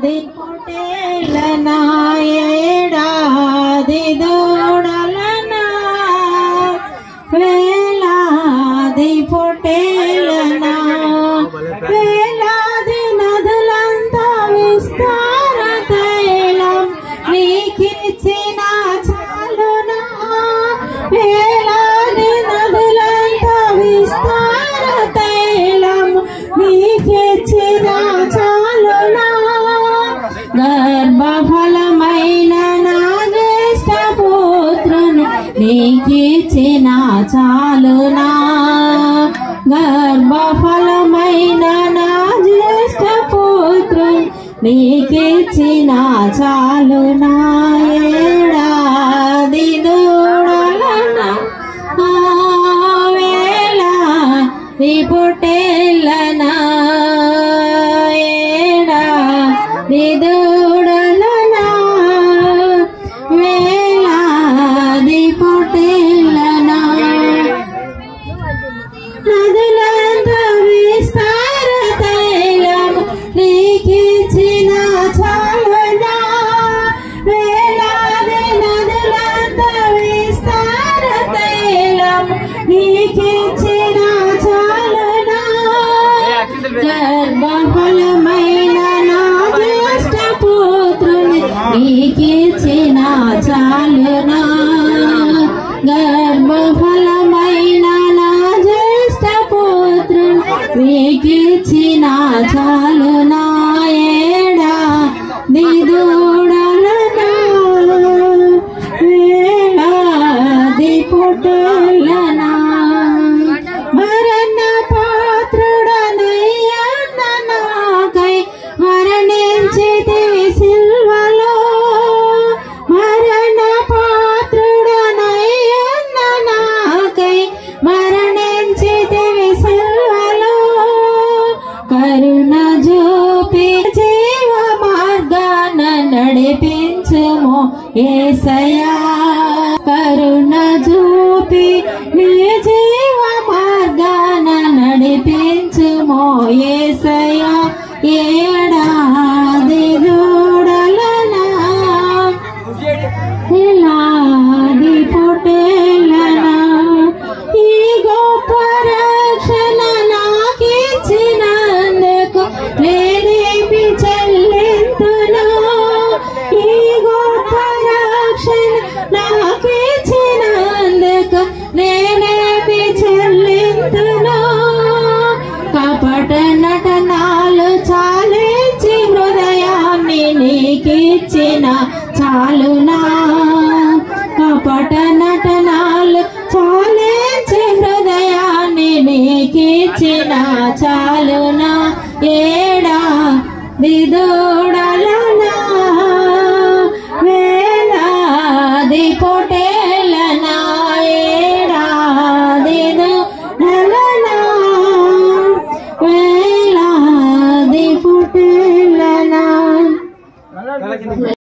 పొట్టేలనా ఏడాది దూడలనా వేలాది పొట్టేలనా వేలాది నదులంతా విస్తార తైలం నీకిచ్చిన చాలునా వేలాది నదులంతా విస్తార తైలం నీకిచ్చిన చాలునా గర్భఫలమైన నా జ్యేష్ఠ పుత్రుని నీకిచ్చిన చాలునా గర్భఫలమైన నా జ్యేష్ఠ పుత్రుని నీకిచ్చిన చాలునా ఏడాది దూడలనా వేలాది పొట్టేలనా ఏడాది దూడలనా వేలాది పొట్టేలనా నదులంతా విస్తార తైలము నీకిచ్చిన చాలునా వేలాది నదులంతా విస్తార తైలము నీకిచ్చిన చాలునా గర్భఫలమైన నా జ్యేష్ఠ పుత్రుని నీకిచ్చిన చాలునా గర్భఫలమైన నా జ్యేష్ఠ పుత్రుని నీకిచ్చిన చాలునా ఏడాది దూడలనా వేలాది పొట్టేలనా మరణ పాత్రుడనయ్యన్న నాకై మరణించితివి సిల్వలో మరణ పాత్రుడనయ్యన్న నాకై మరణించితివి సిల్వలో కరుణ చూపి జీవ మార్గాన నడిపించుము యేసయ్యా కరుణ చూపి నీ జీవ మార్గాన నడిపించుము యేసయ్యా ఏడాది దూడలనా వేలాది పొట్టేలనా ఈ గొప్ప రక్షణ నాకిచ్చినందుకు నేనేమి చెల్లింతును ఈ గొప్ప రక్షణ నాకిచ్చినందుకు నేనేమి చెల్లింతును కపట నటనాలు చాలించి హృదయాన్ని నీకిచ్చిన చాలునా కపట నటనాలు చాలించి హృదయాన్ని నీకిచ్చిన చాలునా ఏడాది దూడలనా